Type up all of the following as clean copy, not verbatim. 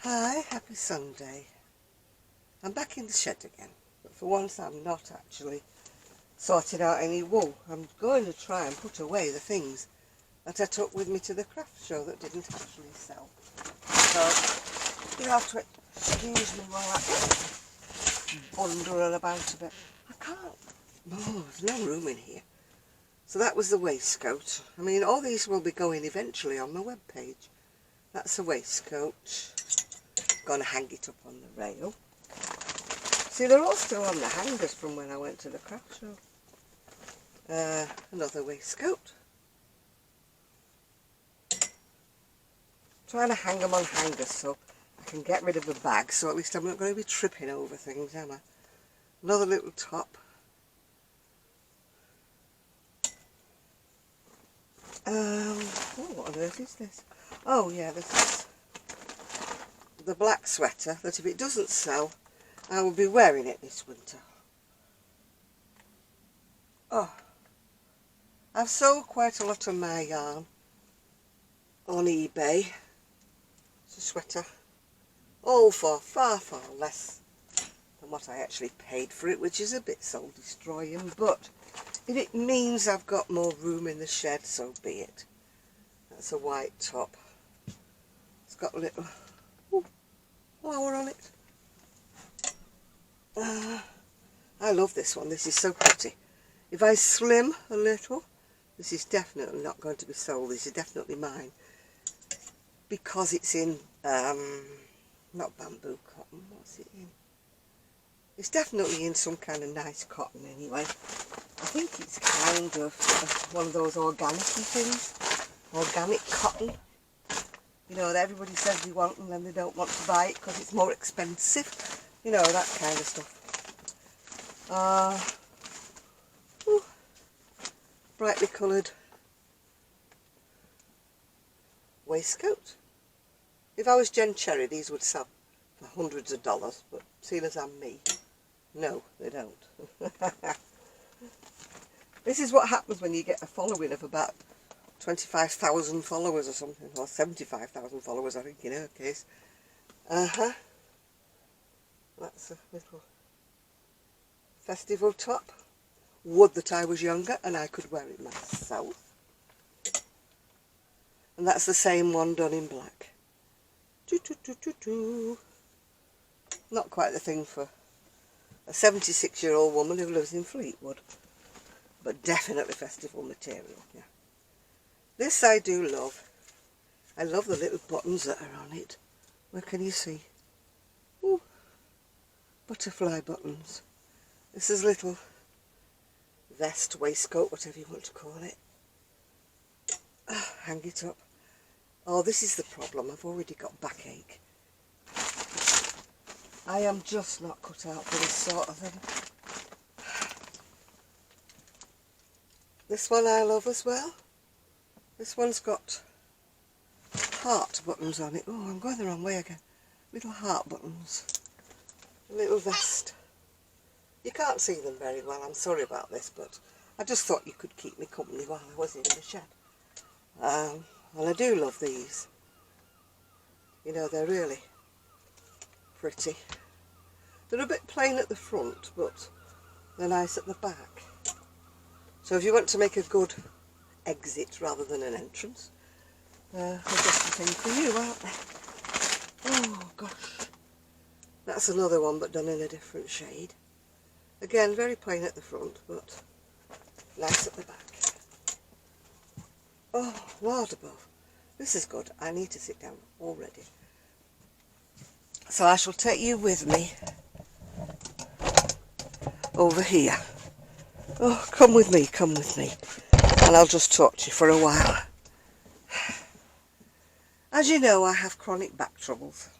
Hi, happy Sunday. I'm back in the shed again, but for once I'm not actually sorting out any wool. I'm going to try and put away the things that I took with me to the craft show that didn't actually sell. So you'll have to excuse me while I bundle about a bit. I can't. Oh, there's no room in here. So that was the waistcoat. I mean, all these will be going eventually on my webpage. That's a waistcoat. Going to hang it up on the rail. See, they're all still on the hangers from when I went to the craft show. Another waistcoat. Trying to hang them on hangers so I can get rid of the bag, so at least I'm not going to be tripping over things, am I? Another little top. What on earth is this? Oh yeah, this is the black sweater that if it doesn't sell, I will be wearing it this winter. Oh, I've sold quite a lot of my yarn on eBay. It's a sweater, all for far, far less than what I actually paid for it, which is a bit soul destroying, but if it means I've got more room in the shed, so be it. That's a white top. It's got a little flower on it. I love this one. This is so pretty. If I slim a little, this is definitely not going to be sold. This is definitely mine. Because it's in, not bamboo cotton, what's it in? It's definitely in some kind of nice cotton anyway. I think it's kind of one of those organic things. Organic cotton. You know, that everybody says they want and then they don't want to buy it because it's more expensive. You know, that kind of stuff. Brightly coloured waistcoat. If I was Jen Cherry, these would sell for hundreds of dollars, but seeing as I'm me, no, they don't. This is what happens when you get a following of about 25,000 followers or something, or 75,000 followers, I think, in her case. That's a little festival top. Would that I was younger and I could wear it myself. And that's the same one done in black. Not quite the thing for a 76-year-old woman who lives in Fleetwood, but definitely festival material, yeah. This I do love. I love the little buttons that are on it. Where can you see? Ooh, butterfly buttons. This is little vest, waistcoat, whatever you want to call it. Hang it up. Oh, this is the problem. I've already got backache. I am just not cut out for this sort of thing. This one I love as well. This one's got heart buttons on it. Oh, I'm going the wrong way again. Little heart buttons. A little vest. You can't see them very well, I'm sorry about this, but I just thought you could keep me company while I was in the shed. And I do love these. You know, they're really pretty. They're a bit plain at the front, but they're nice at the back. So if you want to make a good exit rather than an entrance, they're just the thing for you, aren't they? Oh gosh. That's another one, but done in a different shade. Again, very plain at the front, but nice at the back. Oh, Lord above. This is good. I need to sit down already. So I shall take you with me over here. Oh, come with me, and I'll just talk to you for a while. As you know, I have chronic back troubles.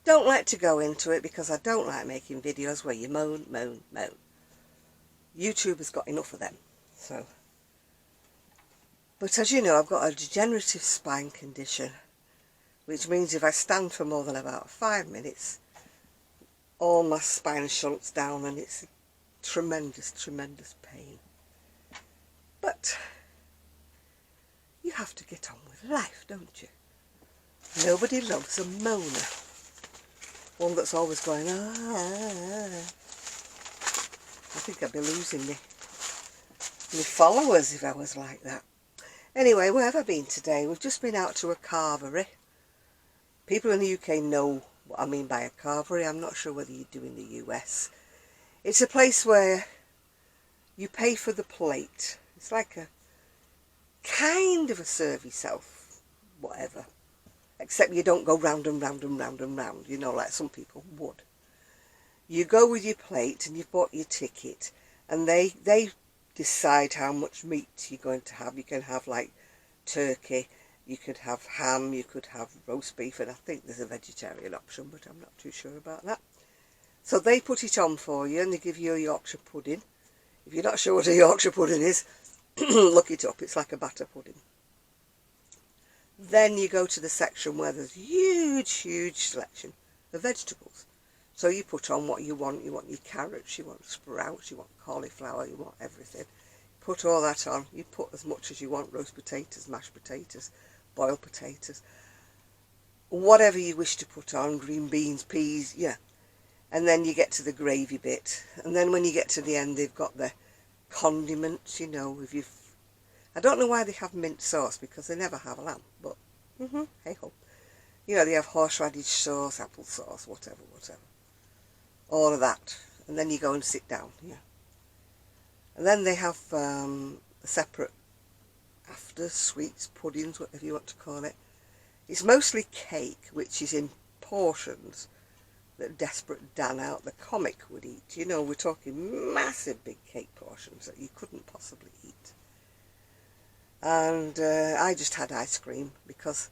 Don't like to go into it because I don't like making videos where you moan. YouTube has got enough of them, so. But as you know, I've got a degenerative spine condition, which means if I stand for more than about 5 minutes, all my spine shunts down and it's tremendous, tremendous pain. But you have to get on with life, don't you? Nobody loves a moaner. One that's always going, I think I'd be losing me followers if I was like that. Anyway, where have I been today? We've just been out to a carvery. People in the UK know what I mean by a carvery. I'm not sure whether you do in the US. It's a place where you pay for the plate. It's like a kind of a serve yourself, whatever. Except you don't go round and round and round and round, you know, like some people would. You go with your plate and you've bought your ticket, and they decide how much meat you're going to have. You can have like turkey, you could have ham, you could have roast beef, and I think there's a vegetarian option, but I'm not too sure about that. So they put it on for you and they give you a Yorkshire pudding. If you're not sure what a Yorkshire pudding is, look it up. It's like a batter pudding. Then you go to the section where there's huge selection of vegetables. So you put on what you want. You want your carrots, you want sprouts, you want cauliflower, you want everything. Put all that on. You put as much as you want: roast potatoes, mashed potatoes, boiled potatoes, whatever you wish to put on, green beans, peas, yeah. And then you get to the gravy bit. And then when you get to the end, they've got the condiments, you know. I don't know why they have mint sauce, because they never have lamb, but hey ho. You know, they have horseradish sauce, apple sauce, whatever. All of that. And then you go and sit down, yeah. And then they have a separate after sweets, puddings, whatever you want to call it. It's mostly cake, which is in portions that Desperate Dan out the comic would eat. You know, we're talking massive big cake portions that you couldn't possibly eat. And I just had ice cream, because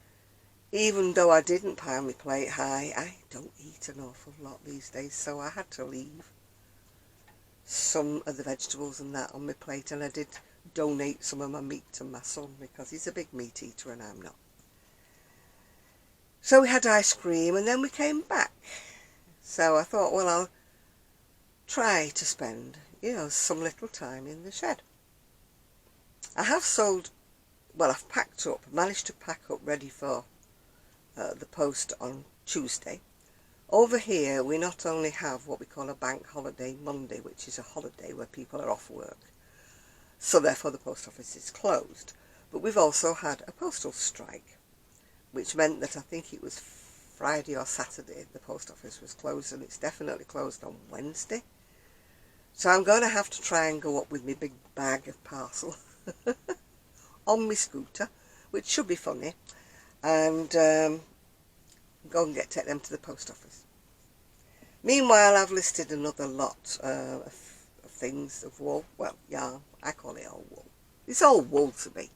even though I didn't pile my plate high, I don't eat an awful lot these days, so I had to leave some of the vegetables and that on my plate, and I did donate some of my meat to my son, because he's a big meat eater and I'm not. So we had ice cream and then we came back. So I thought, well, I'll try to spend, you know, some little time in the shed. I have I've packed up, managed to pack up ready for the post on Tuesday. Over here, we not only have what we call a bank holiday Monday, which is a holiday where people are off work, so therefore the post office is closed, but we've also had a postal strike, which meant that I think it was Friday or Saturday the post office was closed, and it's definitely closed on Wednesday. So I'm going to have to try and go up with my big bag of parcel on my scooter, which should be funny, and go and take them to the post office. Meanwhile, I've listed another lot of things of wool. Well, yarn. I call it all wool. It's all wool to me.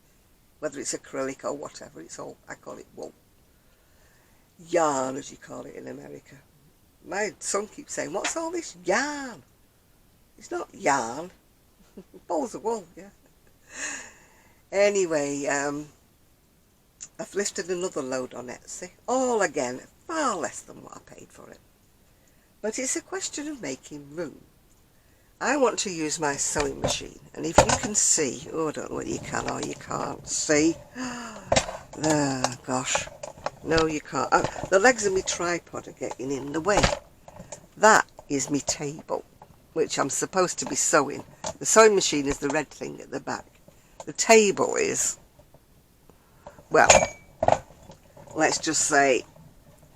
Whether it's acrylic or whatever, I call it wool. Yarn, as you call it in America. My son keeps saying, what's all this yarn? It's not yarn. Balls of wool, yeah. Anyway, I've listed another load on Etsy. All again, far less than what I paid for it. But it's a question of making room. I want to use my sewing machine, and if you can see, I don't know whether you can or you can't see. Gosh. No, you can't. The legs of my tripod are getting in the way. That is my table, which I'm supposed to be sewing. The sewing machine is the red thing at the back. The table is, well, let's just say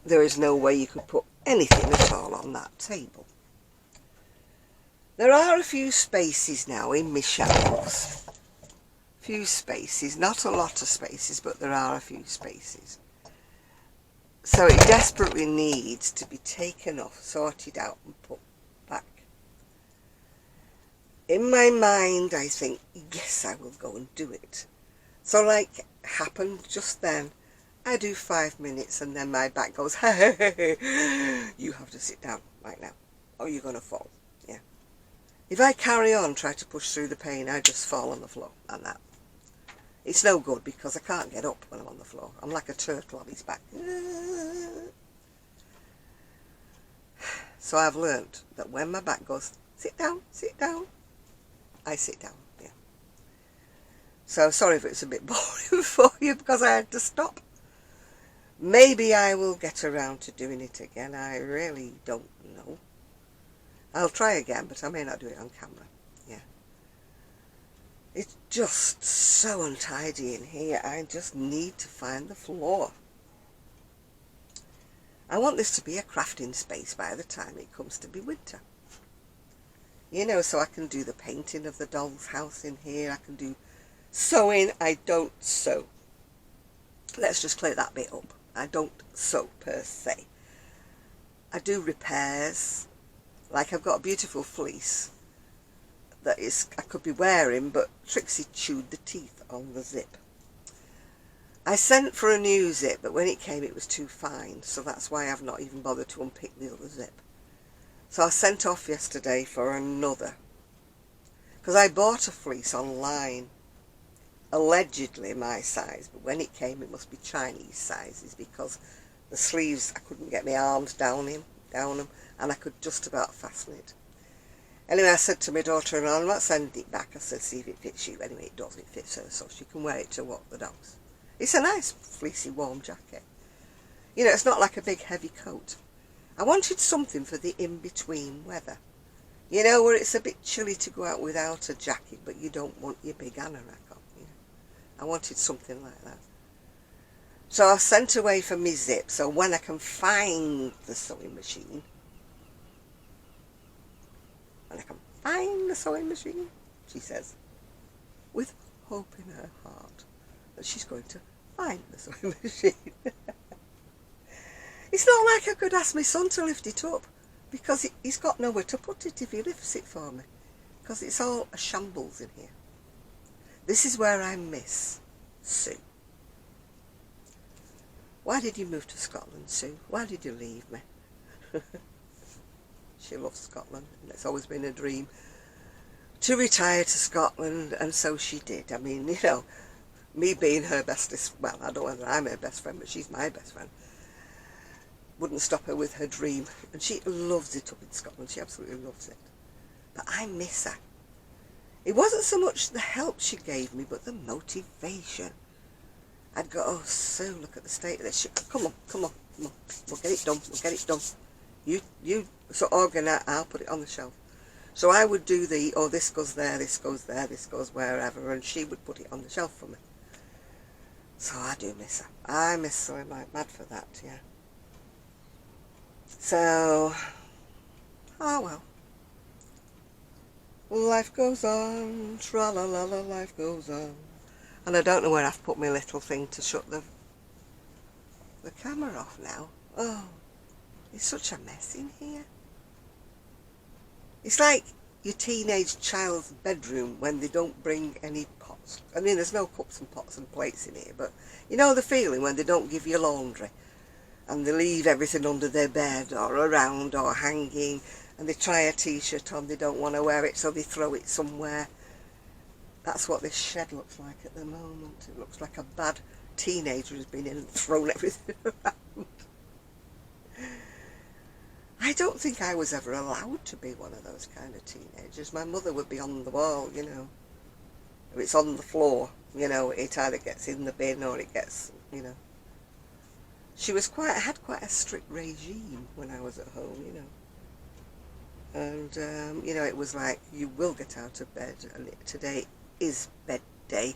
there is no way you could put anything at all on that table. There are a few spaces now in my shelves. Few spaces, not a lot of spaces, but there are a few spaces. So it desperately needs to be taken off, sorted out and put back. In my mind, I think, yes, I will go and do it. So like happened just then, I do 5 minutes and then my back goes, hey, you have to sit down right now or you're going to fall. Yeah. If I carry on, try to push through the pain, I just fall on the floor and that. It's no good because I can't get up when I'm on the floor. I'm like a turtle on his back. So I've learnt that when my back goes, sit down, I sit down, yeah. So sorry if it's a bit boring for you because I had to stop. Maybe I will get around to doing it again. I really don't know. I'll try again, but I may not do it on camera. Yeah. It's just so untidy in here. I just need to find the floor. I want this to be a crafting space by the time it comes to be winter. You know, so I can do the painting of the doll's house in here. I can do sewing. I don't sew. Let's just clear that bit up. I don't sew per se. I do repairs. Like I've got a beautiful fleece that I could be wearing, but Trixie chewed the teeth on the zip. I sent for a new zip, but when it came it was too fine, so that's why I've not even bothered to unpick the other zip. So I sent off yesterday for another, because I bought a fleece online, allegedly my size, but when it came it must be Chinese sizes, because the sleeves I couldn't get my arms down them, and I could just about fasten it. Anyway, I said to my daughter-in-law, I'm not sending it back. I said, see if it fits you. Anyway, it does. It fits her, so she can wear it to walk the dogs. It's a nice fleecy warm jacket. You know, it's not like a big heavy coat. I wanted something for the in-between weather. You know, where it's a bit chilly to go out without a jacket, but you don't want your big anorak on. You know? I wanted something like that. So I sent away for me zip, so when I can find the sewing machine, she says, with hope in her heart that she's going to find the sewing machine. It's not like I could ask my son to lift it up, because he's got nowhere to put it if he lifts it for me, because it's all a shambles in here. This is where I miss Sue. Why did you move to Scotland, Sue? Why did you leave me? She loves Scotland, and it's always been a dream to retire to Scotland, and so she did. I mean, you know, me being her bestest, well, I don't know whether I'm her best friend, but she's my best friend, wouldn't stop her with her dream. And she loves it up in Scotland. She absolutely loves it. But I miss her. It wasn't so much the help she gave me, but the motivation. I'd go, oh, Sue, look at the state of this. Come on. We'll get it done. You so organise, I'll put it on the shelf. So I would do this goes there, this goes there, this goes wherever, and she would put it on the shelf for me. So I do miss her. I miss her like mad for that, yeah. So, oh well. Life goes on, tra-la-la-la, life goes on. And I don't know where I've put my little thing to shut the camera off now. Oh, it's such a mess in here. It's like your teenage child's bedroom when they don't bring any pots. I mean, there's no cups and pots and plates in here, but you know the feeling when they don't give you laundry and they leave everything under their bed or around or hanging, and they try a t-shirt on, they don't want to wear it, so they throw it somewhere. That's what this shed looks like at the moment. It looks like a bad teenager has been in and thrown everything around. I don't think I was ever allowed to be one of those kind of teenagers. My mother would be on the wall, you know. If it's on the floor, you know, it either gets in the bin or it gets, you know. She was had quite a strict regime when I was at home, you know. And, you know, it was like, you will get out of bed, and today is bed day,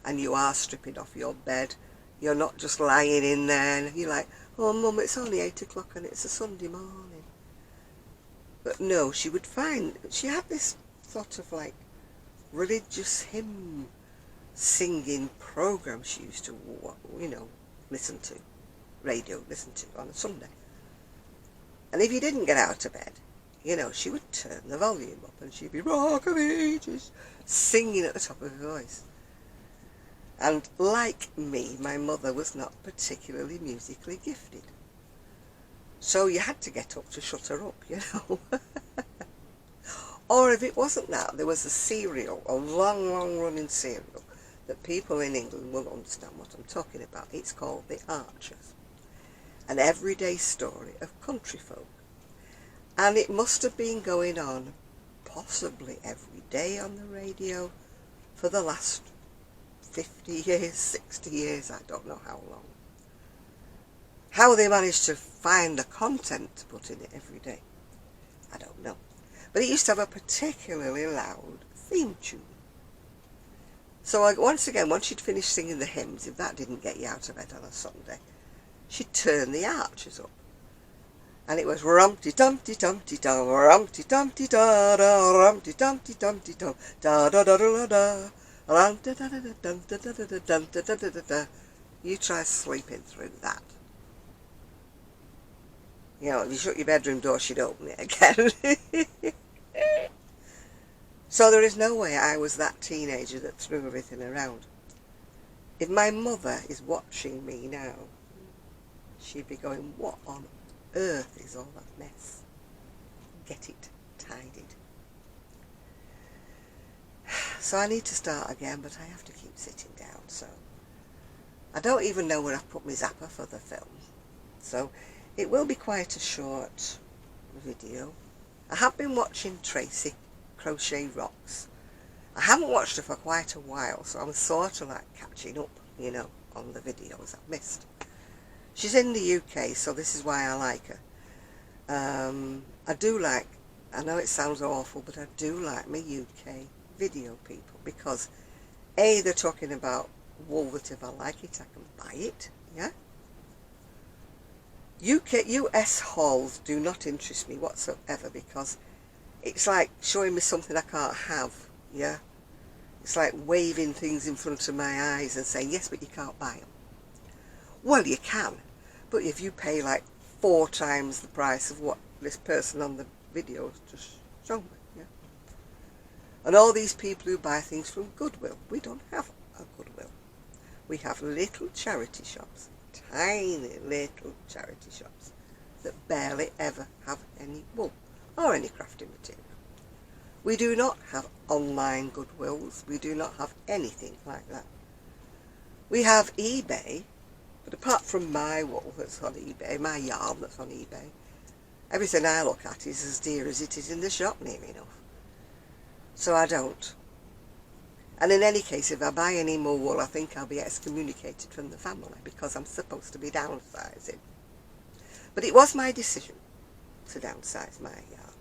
and you are stripping off your bed. You're not just lying in there, and you're like, oh, Mum, it's only 8 o'clock and it's a Sunday morning. But no, she had this sort of like religious hymn singing program she used to, you know, listen to on a Sunday. And if you didn't get out of bed, you know, she would turn the volume up and she'd be Rock of Ages singing at the top of her voice. And like me, my mother was not particularly musically gifted. So you had to get up to shut her up, you know. Or if it wasn't that, there was a long running serial that people in England will understand what I'm talking about. It's called The Archers. An everyday story of country folk. And it must have been going on possibly every day on the radio for the last 50 years, 60 years, I don't know how long. How they manage to find the content to put in it every day, I don't know. But it used to have a particularly loud theme tune. So once she'd finished singing the hymns, if that didn't get you out of bed on a Sunday, she'd turn the arches up. And it was rumpty dumpty dumpty dum, rumpty dumpty da da, rumpty dumpty dumpty dum, da da da da da, rum da da da da dum da da da da dum da da da da da. You try sleeping through that. You know, if you shut your bedroom door, she'd open it again. So there is no way I was that teenager that threw everything around. If my mother is watching me now, she'd be going, what on earth is all that mess? Get it tidied. So I need to start again, but I have to keep sitting down. So I don't even know where I've put my zapper for the film. So it will be quite a short video. I have been watching Tracy Crochet Rocks. I haven't watched her for quite a while, so I'm sort of like catching up, you know, on the videos I've missed. She's in the UK, so this is why I like her. I do like, I know it sounds awful, but I do like my UK video people, because A, they're talking about wool that if I like it, I can buy it, yeah? US hauls do not interest me whatsoever, because it's like showing me something I can't have, yeah? It's like waving things in front of my eyes and saying, yes, but you can't buy them. Well, you can, but if you pay like 4 times the price of what this person on the video just showed me, yeah? And all these people who buy things from Goodwill, we don't have a Goodwill. We have little charity shops, tiny little charity shops, that barely ever have any wool or any crafting material. We do not have online Goodwills. We do not have anything like that. We have eBay, but apart from my wool that's on eBay, my yarn that's on eBay, everything I look at is as dear as it is in the shop, near enough. So I don't. And in any case, if I buy any more wool, I think I'll be excommunicated from the family, because I'm supposed to be downsizing. But it was my decision to downsize my yarn.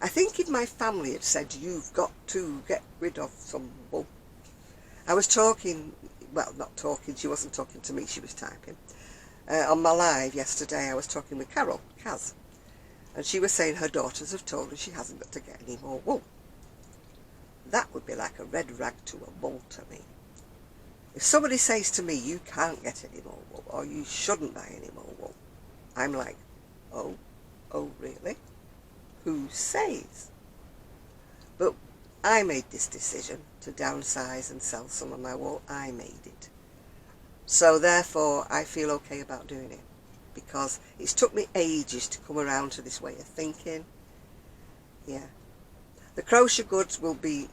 I think if my family had said, you've got to get rid of some wool. I was talking, well, not talking, she wasn't talking to me, she was typing. On my live yesterday, I was talking with Carol, Kaz, and she was saying her daughters have told her she hasn't got to get any more wool. That would be like a red rag to a bull to me. If somebody says to me, you can't get any more wool, or you shouldn't buy any more wool, I'm like, oh really? Who says? But I made this decision to downsize and sell some of my wool. I made it. So therefore I feel okay about doing it, because it's took me ages to come around to this way of thinking. Yeah. The crochet goods will be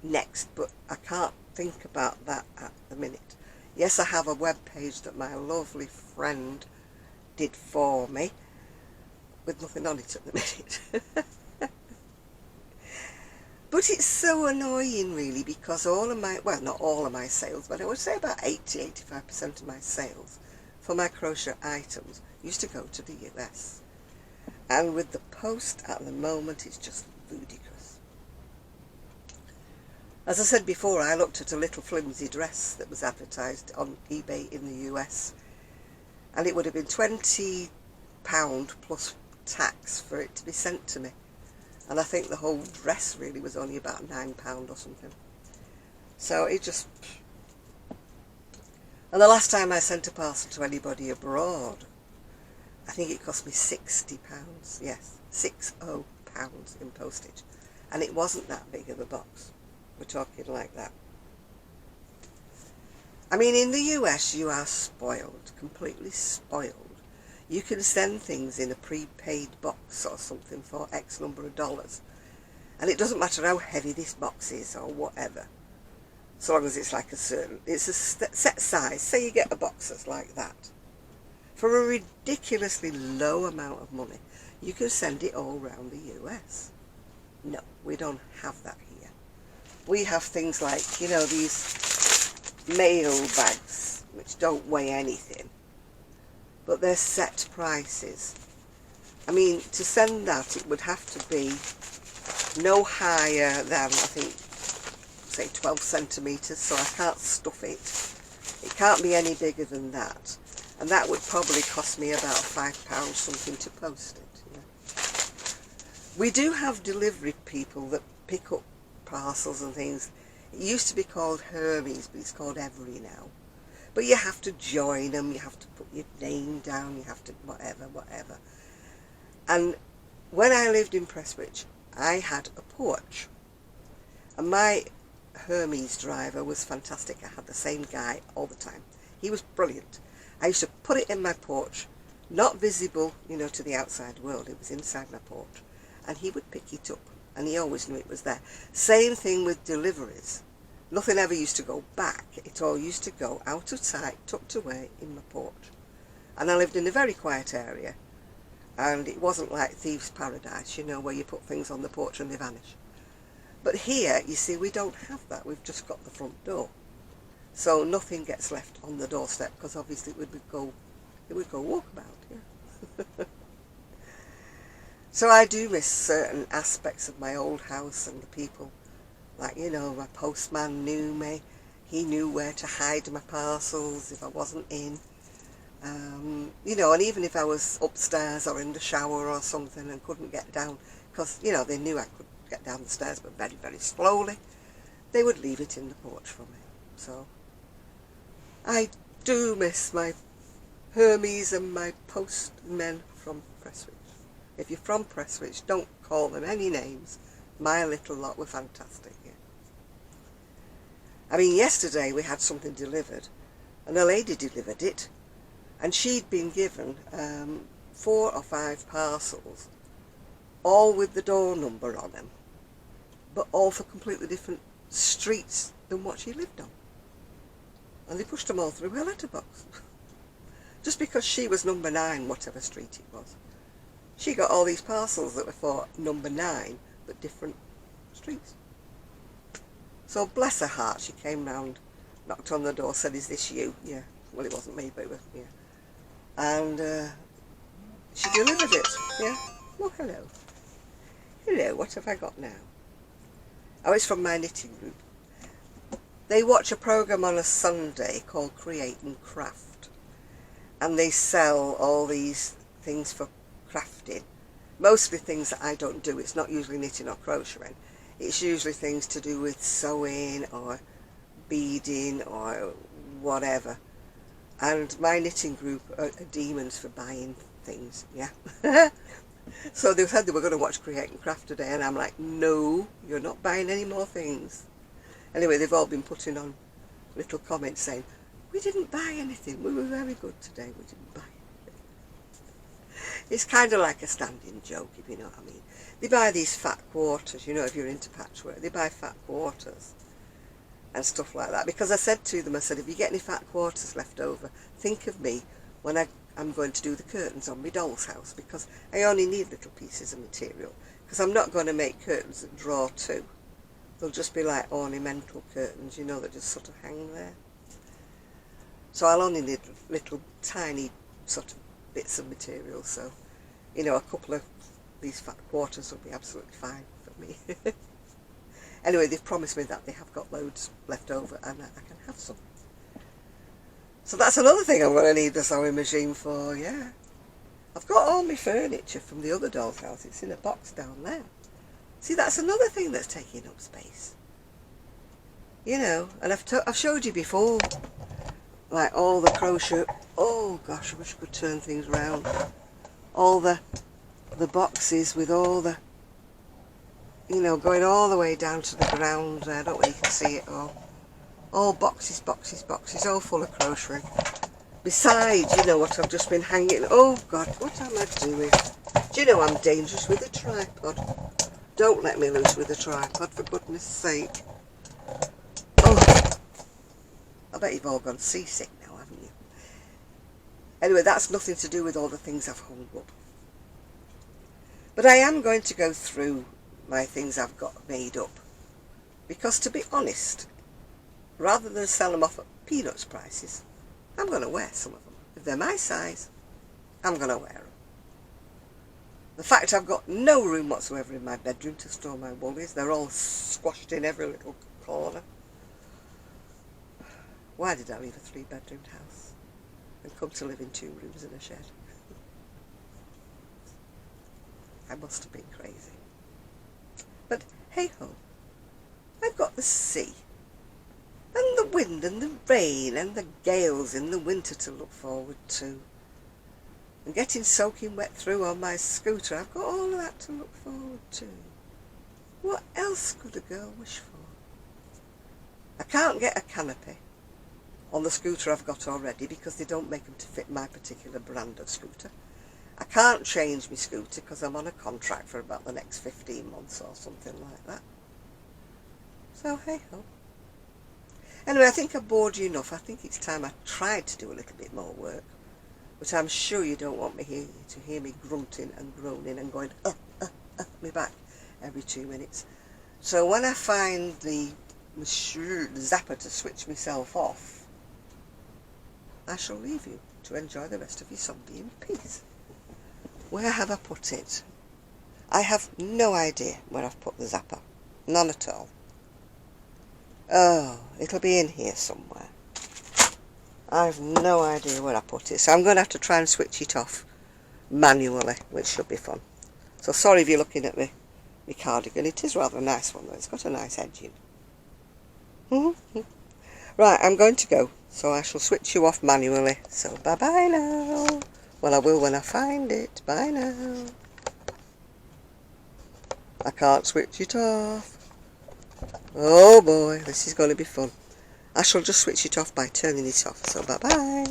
next, but I can't think about that at the minute. Yes, I have a web page that my lovely friend did for me, with nothing on it at the minute. But it's so annoying really, because all of my, well, not all of my sales, but I would say about 80-85% of my sales for my crochet items used to go to the US. And with the post at the moment, it's just ludicrous. As I said before, I looked at a little flimsy dress that was advertised on eBay in the US, and it would have been £20 plus tax for it to be sent to me, and I think the whole dress really was only about £9 or something. So it just, and the last time I sent a parcel to anybody abroad, I think it cost me £60, yes, £60 in postage, and it wasn't that big of a box. We're talking like that. I mean, in the US you are spoiled, completely spoiled. You can send things in a prepaid box or something for X number of dollars, and it doesn't matter how heavy this box is or whatever, so long as it's like a certain, it's a set size. Say you get a box that's like that, for a ridiculously low amount of money, you can send it all around the US. No, we don't have that here. We have things like, you know, these mail bags which don't weigh anything, but they're set prices. I mean, to send that, it would have to be no higher than, I think, say 12 centimetres, so I can't stuff it. It can't be any bigger than that. And that would probably cost me about £5 something to post it. You know. We do have delivery people that pick up parcels and things. It used to be called Hermes, but it's called Every now. But you have to join them, you have to put your name down, you have to whatever. And when I lived in Prestwich, I had a porch. And my Hermes driver was fantastic. I had the same guy all the time. He was brilliant. I used to put it in my porch, not visible, you know, to the outside world. It was inside my porch. And he would pick it up. And he always knew it was there. Same thing with deliveries. Nothing ever used to go back. It all used to go out of sight, tucked away in my porch. And I lived in a very quiet area. And it wasn't like Thieves' Paradise, you know, where you put things on the porch and they vanish. But here, you see, we don't have that. We've just got the front door. So nothing gets left on the doorstep, because obviously it would go walkabout, yeah. So I do miss certain aspects of my old house and the people. Like, you know, my postman knew me. He knew where to hide my parcels if I wasn't in. You know, and even if I was upstairs or in the shower or something and couldn't get down, because, you know, they knew I could get down the stairs, but very, very slowly, they would leave it in the porch for me. So I do miss my Hermes and my postmen from Prestwich. If you're from Prestwich, don't call them any names. My little lot were fantastic, yeah. I mean, yesterday we had something delivered, and a lady delivered it, and she'd been given 4 or 5 parcels, all with the door number on them, but all for completely different streets than what she lived on. And they pushed them all through her letterbox. Just because she was number 9, whatever street it was. She got all these parcels that were for number 9, but different streets. So bless her heart, she came round, knocked on the door, said, "Is this you?" Yeah. Well, it wasn't me, but it was, yeah. And she delivered it, yeah. Oh, hello. Hello, what have I got now? Oh, it's from my knitting group. They watch a programme on a Sunday called Create and Craft. And they sell all these things for crafting. Mostly things that I don't do. It's not usually knitting or crocheting. It's usually things to do with sewing or beading or whatever. And my knitting group are demons for buying things, yeah. So they said they were going to watch Create and Craft today, and I'm like, no, you're not buying any more things. Anyway, they've all been putting on little comments saying, "We didn't buy anything, we were very good today, we didn't buy anything." It's kind of like a standing joke, if you know what I mean. They buy these fat quarters, you know, if you're into patchwork, they buy fat quarters and stuff like that. Because I said to them, I said, if you get any fat quarters left over, think of me when I'm going to do the curtains on my doll's house, because I only need little pieces of material, because I'm not going to make curtains that draw two. They'll just be like ornamental curtains, you know, that just sort of hang there. So I'll only need little tiny sort of bits of material, so, you know, a couple of these fat quarters will be absolutely fine for me. Anyway, they've promised me that they have got loads left over and I can have some. So that's another thing I'm going to need the sewing machine for, yeah. I've got all my furniture from the other doll's house. It's in a box down there. See, that's another thing that's taking up space. You know, and I've showed you before, like all the crochet. Oh gosh, I wish I could turn things around. All the boxes with all the, you know, going all the way down to the ground there. I don't know if you can see it all. All boxes, boxes, boxes, all full of crochet. Besides, you know what, I've just been hanging. Oh God, what am I doing? Do you know I'm dangerous with a tripod? Don't let me loose with a tripod, for goodness sake. Oh, I bet you've all gone seasick now, haven't you? Anyway, that's nothing to do with all the things I've hung up. But I am going to go through my things I've got made up. Because to be honest, rather than sell them off at peanuts prices, I'm going to wear some of them. If they're my size, I'm going to wear them. The fact I've got no room whatsoever in my bedroom to store my woolies, they're all squashed in every little corner. Why did I leave a 3-bedroomed house and come to live in 2 rooms and a shed? I must have been crazy. But hey ho, I've got the sea, and the wind and the rain and the gales in the winter to look forward to. And getting soaking wet through on my scooter, I've got all of that to look forward to. What else could a girl wish for? I can't get a canopy on the scooter I've got already because they don't make them to fit my particular brand of scooter. I can't change my scooter because I'm on a contract for about the next 15 months or something like that. So hey ho. Anyway, I think I've bored you enough. I think it's time I tried to do a little bit more work. But I'm sure you don't want me to hear me grunting and groaning and going me back every 2 minutes. So when I find the zapper to switch myself off, I shall leave you to enjoy the rest of your Sunday in peace. Where have I put it? I have no idea where I've put the zapper. None at all. Oh, it'll be in here somewhere. I've no idea where I put it, so I'm going to have to try and switch it off manually, which should be fun. So sorry if you're looking at my cardigan. It is rather a nice one though. It's got a nice edging. Right, I'm going to go, so I shall switch you off manually. So bye-bye now. Well, I will when I find it. Bye now. I can't switch it off. Oh boy, this is going to be fun. I shall just switch it off by turning it off. So bye-bye.